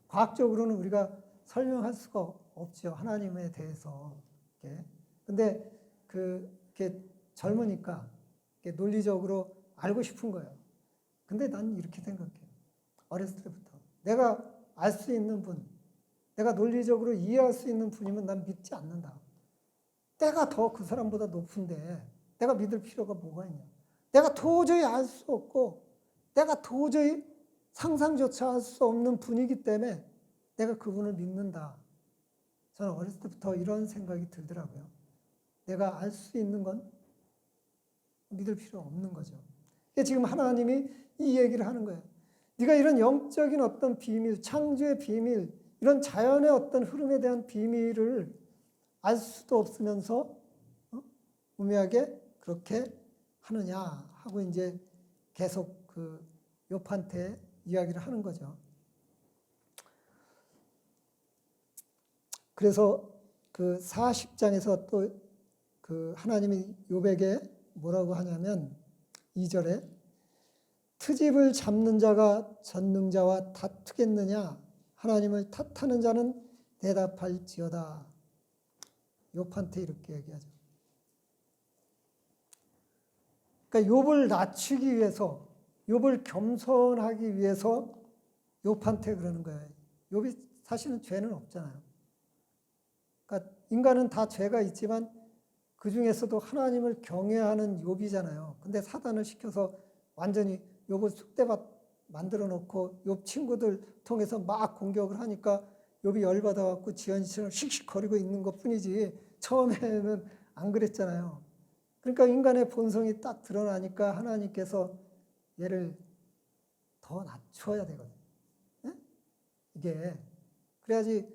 과학적으로는 우리가 설명할 수가 없죠. 하나님에 대해서. 근데 그게 젊으니까 논리적으로 알고 싶은 거예요. 근데 난 이렇게 생각해요. 어렸을 때부터. 내가 알 수 있는 분, 내가 논리적으로 이해할 수 있는 분이면 난 믿지 않는다. 내가 더 그 사람보다 높은데 내가 믿을 필요가 뭐가 있냐. 내가 도저히 알 수 없고 내가 도저히 상상조차 할 수 없는 분이기 때문에 내가 그분을 믿는다. 저는 어렸을 때부터 이런 생각이 들더라고요. 내가 알 수 있는 건 믿을 필요 없는 거죠. 지금 하나님이 이 얘기를 하는 거예요. 네가 이런 영적인 어떤 비밀, 창조의 비밀, 이런 자연의 어떤 흐름에 대한 비밀을 알 수도 없으면서 우매하게 그렇게 하느냐 하고 이제 계속 욥한테 이야기를 하는 거죠. 그래서 40장에서 또 하나님이 욥에게 뭐라고 하냐면 2절에 트집을 잡는 자가 전능자와 다투겠느냐 하나님을 탓하는 자는 대답할지어다. 욥한테 이렇게 얘기하죠. 그러니까 욥을 낮추기 위해서, 욥을 겸손하기 위해서 욥한테 그러는 거예요. 욥이 사실은 죄는 없잖아요. 그러니까 인간은 다 죄가 있지만 그 중에서도 하나님을 경외하는 욥이잖아요. 근데 사단을 시켜서 완전히 욥을 쑥대밭 만들어 놓고 욥 친구들 통해서 막 공격을 하니까 욥이 열받아 갖고 지연이처럼 씩씩거리고 있는 것뿐이지 처음에는 안 그랬잖아요. 그러니까 인간의 본성이 딱 드러나니까 하나님께서 얘를 더 낮춰야 되거든요. 네? 이게 그래야지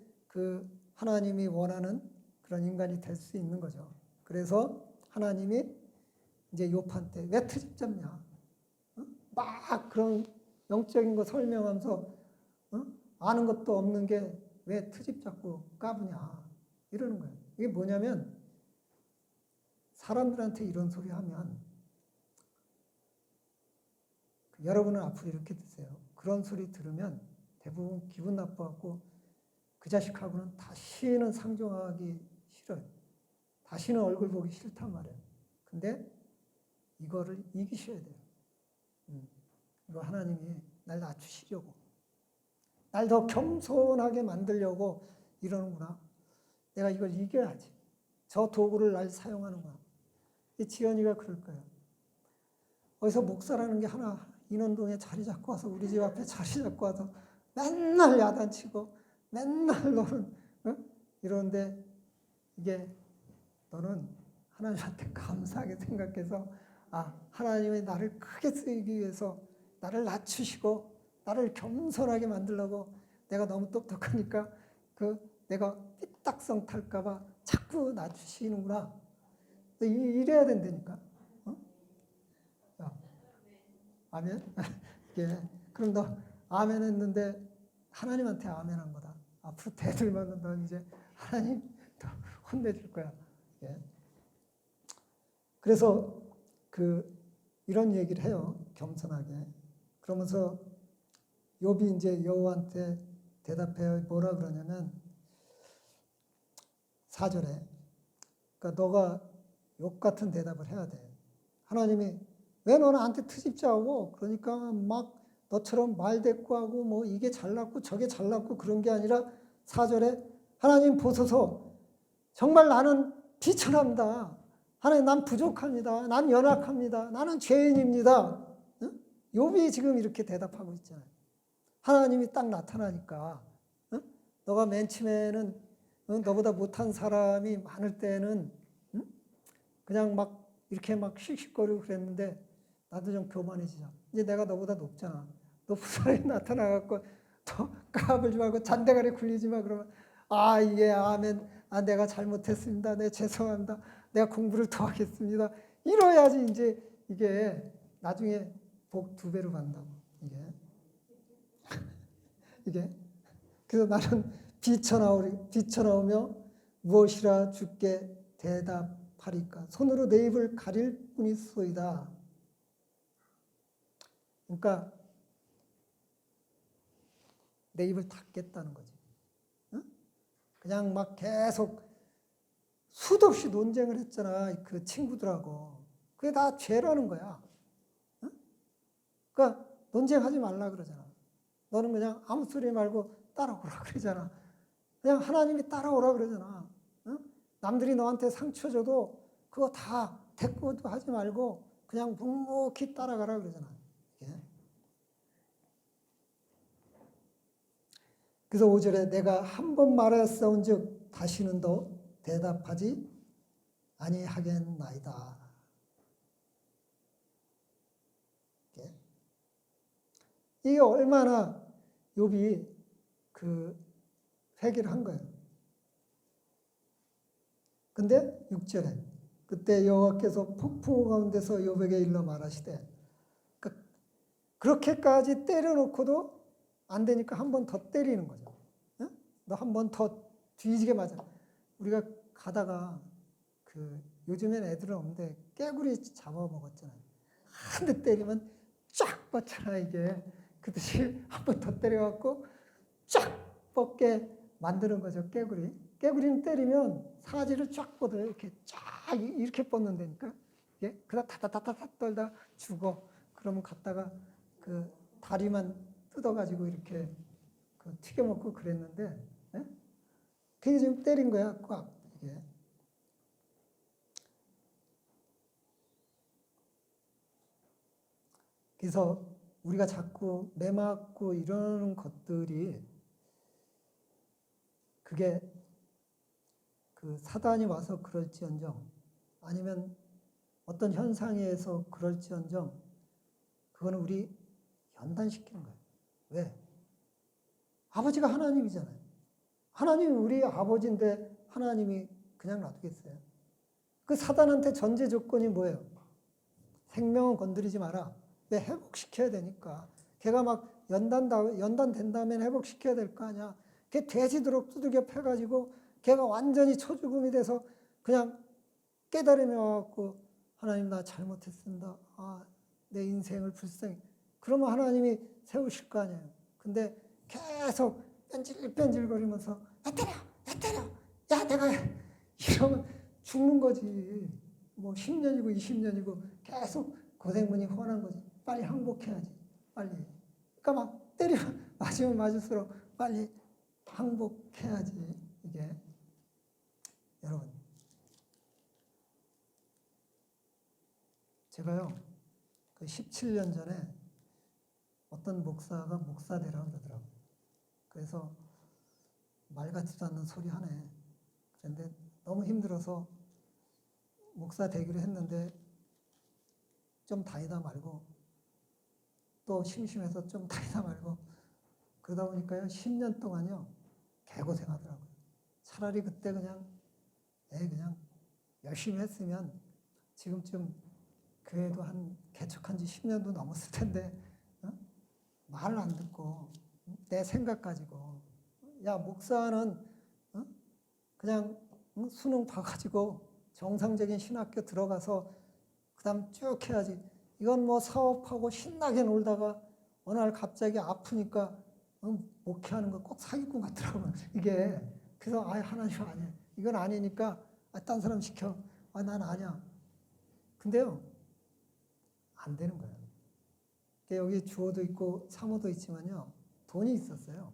하나님이 원하는 그런 인간이 될 수 있는 거죠. 그래서 하나님이 이제 욥한테 왜 트집 잡냐? 막 그런 영적인 거 설명하면서 아는 것도 없는 게 왜 트집 잡고 까부냐 이러는 거예요. 이게 뭐냐면 사람들한테 이런 소리 하면 여러분은 앞으로 이렇게 드세요. 그런 소리 들으면 대부분 기분 나빠갖고 그 자식하고는 다시는 상종하기 싫어요. 다시는 얼굴 보기 싫단 말이에요. 근데 이거를 이기셔야 돼요. 이거 하나님이 날 낮추시려고, 날 더 겸손하게 만들려고 이러는구나. 내가 이걸 이겨야지. 저 도구를 날 사용하는구나. 이 지연이가 그럴 거예요. 어디서 목사라는 게 하나 인원동에 자리 잡고 와서 우리 집 앞에 자리 잡고 와서 맨날 야단치고 맨날 너는 이러는데 이게 너는 하나님한테 감사하게 생각해서 하나님이 나를 크게 쓰기 위해서 나를 낮추시고 나를 겸손하게 만들려고 내가 너무 똑똑하니까 내가 삐딱성 탈까 봐 자꾸 낮추시는구나. 이래야 된다니까. 아멘? 예. 그럼 너 아멘 했는데 하나님한테 아멘 한 거다. 앞으로 대들면 너 이제 하나님 더 혼내줄 거야. 예. 그래서 이런 얘기를 해요. 겸손하게. 그러면서 욥이 이제 여호와한테 대답해요. 뭐라 그러냐면 4절에 그러니까 너가 욥 같은 대답을 해야 돼. 하나님이 왜 너는 나한테 트집자고 그러니까 막 너처럼 말대꾸하고 뭐 이게 잘났고 저게 잘났고 그런 게 아니라 4절에 하나님 보소서 정말 나는 비천합니다. 하나님 난 부족합니다. 난 연약합니다. 나는 죄인입니다. 응? 욥이 지금 이렇게 대답하고 있잖아요. 하나님이 딱 나타나니까 어? 너가 맨 처음에는 너보다 못한 사람이 많을 때는 그냥 막 이렇게 막 씩씩거리고 그랬는데 나도 좀 교만해지자. 이제 내가 너보다 높잖아. 높은 사람이 나타나갖고 더 까불지 말고 잔대가리 굴리지 마. 그러면 아 이게 아멘. 아 내가 잘못했습니다. 네 죄송합니다. 내가 공부를 더 하겠습니다. 이뤄야지 이제 이게 나중에 복 2배로 간다고. 이게 그래서 나는 비쳐나오며 무엇이라 주께 대답하리까. 손으로 내 입을 가릴 뿐이소이다. 그러니까 내 입을 닫겠다는 거지. 응? 그냥 막 계속 수도 없이 논쟁을 했잖아. 그 친구들하고. 그게 다 죄라는 거야. 응? 그러니까 논쟁하지 말라 그러잖아. 너는 그냥 아무 소리 말고 따라오라 그러잖아. 그냥 하나님이 따라오라 그러잖아. 응? 남들이 너한테 상처 줘도 그거 다 대꾸도 하지 말고 그냥 묵묵히 따라가라 그러잖아. 그래서 5절에 내가 한 번 말하였사온즉 다시는 더 대답하지 아니하겠나이다. 이게 얼마나 욥이 그 회개를 한 거예요. 근데 6절에 그때 여호와께서 폭풍 가운데서 욥에게 일러 말하시되 그렇게까지 때려놓고도 안 되니까 한 번 더 때리는 거죠. 너 한 번 더 뒤지게 맞아. 우리가 가다가 그 요즘엔 애들은 없는데 깨구리 잡아먹었잖아요. 한 대 때리면 쫙 뻗잖아 이게. 그듯이 한 번 더 때려갖고 쫙 뻗게 만드는 거죠 깨구리. 깨구리는 때리면 사지를 쫙 뻗어요. 이렇게 쫙 이렇게 뻗는다니까. 예? 그러다 타다타다 떨다 죽어. 그러면 갔다가 그 다리만 뜯어가지고 이렇게 그 튀겨 먹고 그랬는데, 예? 그게 지금 때린 거야 꽉. 이게. 그래서 우리가 자꾸 매맞고 이러는 것들이 그게 그 사단이 와서 그럴지언정 아니면 어떤 현상에서 그럴지언정 그거는 우리 연단시키는 거예요. 왜? 아버지가 하나님이잖아요. 하나님이 우리 아버지인데 하나님이 그냥 놔두겠어요? 그 사단한테 전제 조건이 뭐예요? 생명은 건드리지 마라. 왜? 회복시켜야 되니까. 걔가 막 연단된 다음에 회복시켜야 될 거 아니야. 걔 돼지도록 두들겨 패가지고 걔가 완전히 초죽음이 돼서 그냥 깨달음이 와갖고 하나님 나 잘못했습니다. 아, 내 인생을 불쌍히. 그러면 하나님이 세우실 거 아니에요. 근데 계속 뺀질뺀질거리면서 왜 때려. 야 내가 이러면 죽는 거지. 뭐 10년이고 20년이고 계속 고생문이 훤한 거지. 빨리 항복해야지. 빨리. 그러니까 막 맞으면 맞을수록 빨리 항복해야지. 이게 여러분 제가요 그 17년 전에 어떤 목사가 목사 되라고 그러더라고요. 그래서 말 같지도 않는 소리 하네. 그런데 너무 힘들어서 목사 되기로 했는데 좀 다니다 말고 또 심심해서 좀 다니다 말고 그러다 보니까요 10년 동안요 개고생하더라고요. 차라리 그때 그냥 열심히 했으면 지금쯤 교회도 한 개척한 지 10년도 넘었을 텐데 말을 안 듣고 내 생각 가지고 야 목사는 그냥 수능 봐가지고 정상적인 신학교 들어가서 그 다음 쭉 해야지. 이건 뭐 사업하고 신나게 놀다가 어느 날 갑자기 아프니까 목회하는 거 꼭 사기꾼 같더라고요. 이게 그래서 하나님 아니야. 이건 아니니까 딴 사람 시켜. 난 아니야. 근데요 안 되는 거예요. 여기 주어도 있고 사모도 있지만요 돈이 있었어요.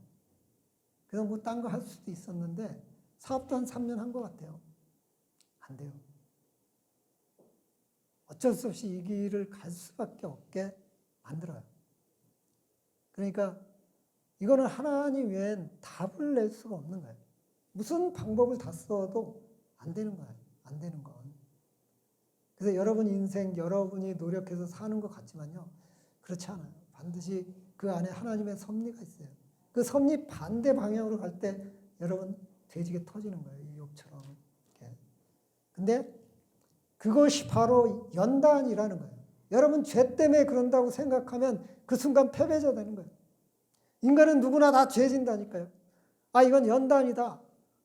그래서 뭐 딴 거 할 수도 있었는데 사업도 한 3년 한 것 같아요. 안 돼요. 어쩔 수 없이 이 길을 갈 수밖에 없게 만들어요. 그러니까 이거는 하나님 외엔 답을 낼 수가 없는 거예요. 무슨 방법을 다 써도 안 되는 거예요. 안 되는 건. 그래서 여러분 인생, 여러분이 노력해서 사는 것 같지만요. 그렇지 않아요. 반드시 그 안에 하나님의 섭리가 있어요. 그 섭리 반대 방향으로 갈 때 여러분 돼지게 터지는 거예요. 이 욥처럼. 근데 그것이 바로 연단이라는 거예요. 여러분 죄 때문에 그런다고 생각하면 그 순간 패배자 되는 거예요. 인간은 누구나 다 죄진다니까요. 아, 이건 연단이다.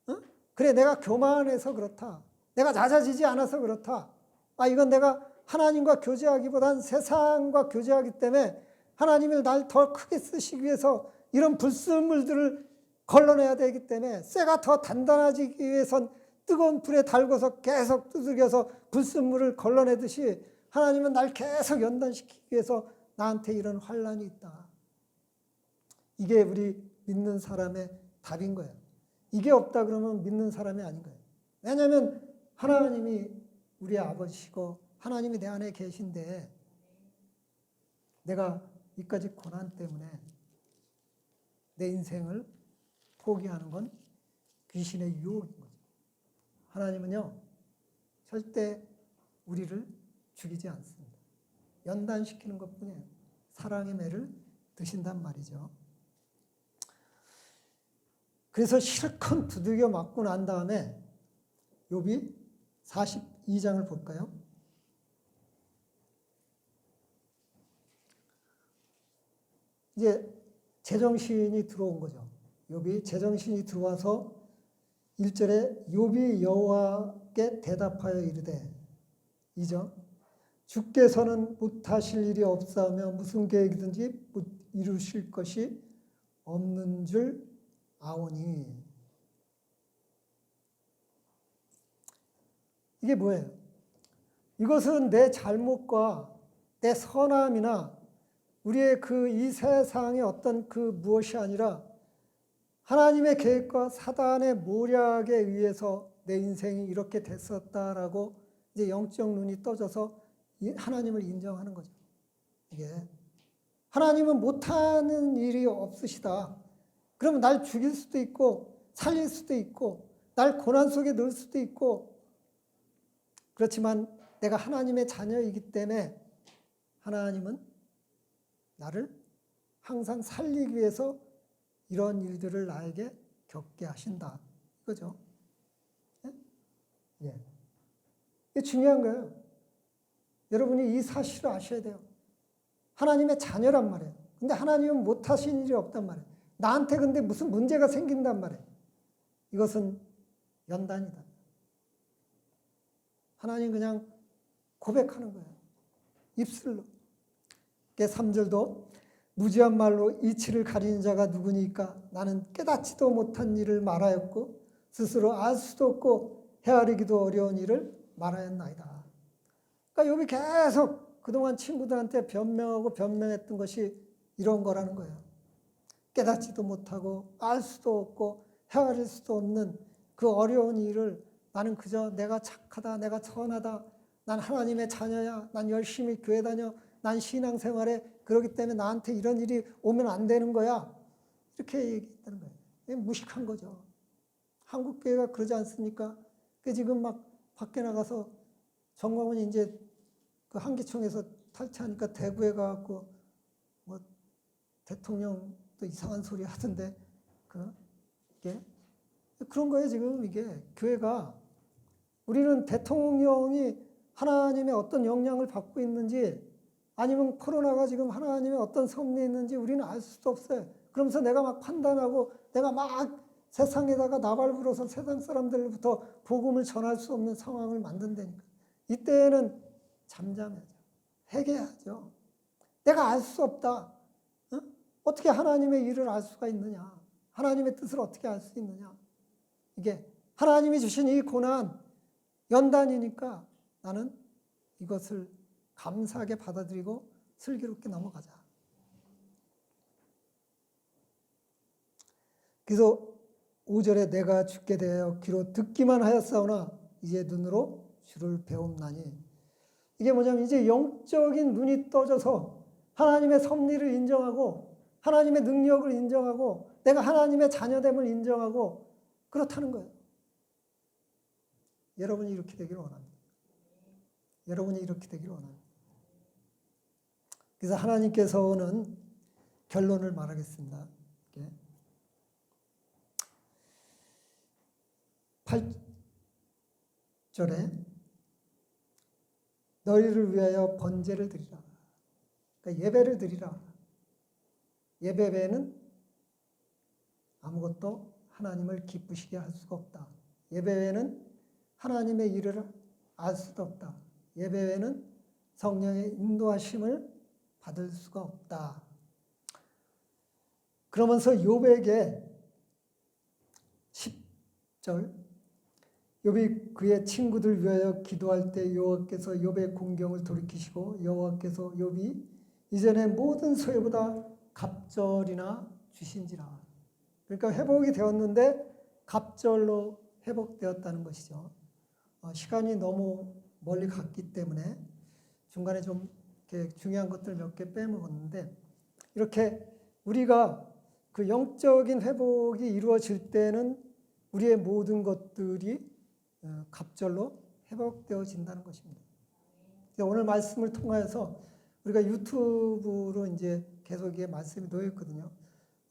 어? 그래, 내가 교만해서 그렇다. 내가 낮아지지 않아서 그렇다. 아, 이건 내가 하나님과 교제하기보단 세상과 교제하기 때문에 하나님을 날 더 크게 쓰시기 위해서 이런 불순물들을 걸러내야 되기 때문에 쇠가 더 단단해지기 위해선 뜨거운 불에 달궈서 계속 두들겨서 불순물을 걸러내듯이 하나님은 날 계속 연단시키기 위해서 나한테 이런 환난이 있다. 이게 우리 믿는 사람의 답인 거예요. 이게 없다 그러면 믿는 사람이 아닌 거예요. 왜냐하면 하나님이 우리 아버지시고 하나님이 내 안에 계신데 내가 이까지 고난 때문에 내 인생을 포기하는 건 귀신의 유혹인 거죠. 하나님은요, 절대 우리를 죽이지 않습니다. 연단시키는 것뿐이에요. 사랑의 매를 드신단 말이죠. 그래서 실컷 두들겨 맞고 난 다음에 욥이 42장을 볼까요? 이제 제정신이 들어온 거죠. 욥이 제정신이 들어와서 1절에 욥이 여호와께 대답하여 이르되 2절 주께서는 못하실 일이 없사오며 무슨 계획이든지 못 이루실 것이 없는 줄 아오니. 이게 뭐예요? 이것은 내 잘못과 내 선함이나 우리의 그 이 세상의 어떤 그 무엇이 아니라 하나님의 계획과 사단의 모략에 의해서 내 인생이 이렇게 됐었다라고 이제 영적 눈이 떠져서 하나님을 인정하는 거죠. 이게 하나님은 못하는 일이 없으시다. 그러면 날 죽일 수도 있고 살릴 수도 있고 날 고난 속에 넣을 수도 있고 그렇지만 내가 하나님의 자녀이기 때문에 하나님은 나를 항상 살리기 위해서 이런 일들을 나에게 겪게 하신다. 그죠? 예. 이게 중요한 거예요. 여러분이 이 사실을 아셔야 돼요. 하나님의 자녀란 말이에요. 근데 하나님은 못하신 일이 없단 말이에요. 나한테 근데 무슨 문제가 생긴단 말이에요. 이것은 연단이다. 하나님 그냥 고백하는 거예요. 입술로. 3절도 무지한 말로 이치를 가리는 자가 누구니까 나는 깨닫지도 못한 일을 말하였고 스스로 알 수도 없고 헤아리기도 어려운 일을 말하였나이다. 그러니까 욥이 계속 그동안 친구들한테 변명하고 변명했던 것이 이런 거라는 거예요. 깨닫지도 못하고 알 수도 없고 헤아릴 수도 없는 그 어려운 일을 나는 그저 내가 착하다, 내가 선하다, 난 하나님의 자녀야, 난 열심히 교회 다녀, 난 신앙생활에 그러기 때문에 나한테 이런 일이 오면 안 되는 거야. 이렇게 얘기했다는 거예요. 무식한 거죠. 한국 교회가 그러지 않습니까? 그 지금 막 밖에 나가서 정광훈이 이제 그 한기총에서 탈퇴하니까 대구에 가갖고 뭐 대통령 또 이상한 소리 하던데 이게 그런 거예요. 지금 이게 교회가 우리는 대통령이 하나님의 어떤 영향을 받고 있는지 아니면 코로나가 지금 하나님의 어떤 섭리에 있는지 우리는 알 수도 없어요. 그러면서 내가 막 판단하고 내가 막 세상에다가 나발 불어서 세상 사람들부터 복음을 전할 수 없는 상황을 만든다니까. 이때는 잠잠해야죠. 회개하죠. 내가 알 수 없다. 어떻게 하나님의 일을 알 수가 있느냐. 하나님의 뜻을 어떻게 알 수 있느냐. 이게 하나님이 주신 이 고난, 연단이니까 나는 이것을 감사하게 받아들이고 슬기롭게 넘어가자. 그래서 5절에 내가 죽게 되어 귀로 듣기만 하였사오나 이제 눈으로 주를 배움나니. 이게 뭐냐면 이제 영적인 눈이 떠져서 하나님의 섭리를 인정하고 하나님의 능력을 인정하고 내가 하나님의 자녀됨을 인정하고 그렇다는 거예요. 여러분이 이렇게 되기를 원합니다. 여러분이 이렇게 되기를 원합니다. 그래서 하나님께서는 결론을 말하겠습니다. 8절에 너희를 위하여 번제를 드리라. 그러니까 예배를 드리라. 예배 외에는 아무것도 하나님을 기쁘시게 할 수가 없다. 예배 외에는 하나님의 일을 알 수도 없다. 예배 외에는 성령의 인도하심을 받을 수가 없다. 그러면서 욥에게 10절 욥이 그의 친구들 위하여 기도할 때 여호와께서 욥의 공경을 돌이키시고 여호와께서 욥이 이전의 모든 소유보다 갑절이나 주신지라. 그러니까 회복이 되었는데 갑절로 회복되었다는 것이죠. 시간이 너무 멀리 갔기 때문에 중간에 좀 이렇게 중요한 것들 몇 개 빼먹었는데 이렇게 우리가 그 영적인 회복이 이루어질 때는 우리의 모든 것들이 갑절로 회복되어진다는 것입니다. 오늘 말씀을 통해서 우리가 유튜브로 이제 계속 이게 말씀이 놓였거든요.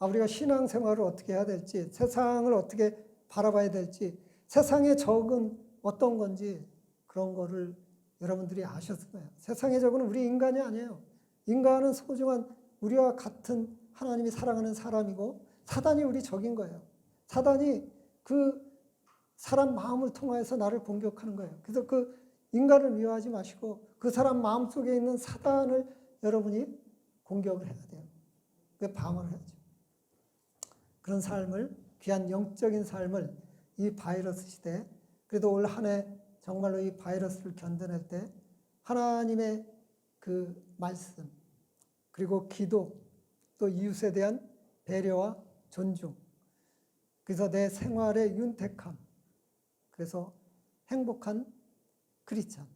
우리가 신앙생활을 어떻게 해야 될지, 세상을 어떻게 바라봐야 될지, 세상의 적은 어떤 건지 그런 거를 여러분들이 아셨어요. 세상의 적은 우리 인간이 아니에요. 인간은 소중한 우리와 같은 하나님이 사랑하는 사람이고 사단이 우리 적인 거예요. 사단이 그 사람 마음을 통해서 나를 공격하는 거예요. 그래서 그 인간을 미워하지 마시고 그 사람 마음속에 있는 사단을 여러분이 공격을 해야 돼요. 그 방어를 해야죠. 그런 삶을, 귀한 영적인 삶을 이 바이러스 시대에, 그래도 올 한 해 정말로 이 바이러스를 견뎌낼 때 하나님의 그 말씀, 그리고 기도, 또 이웃에 대한 배려와 존중, 그래서 내 생활의 윤택함, 그래서 행복한 크리스찬,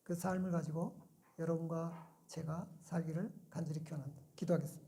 그 삶을 가지고 여러분과 제가 살기를 간절히 기원합니다. 기도하겠습니다.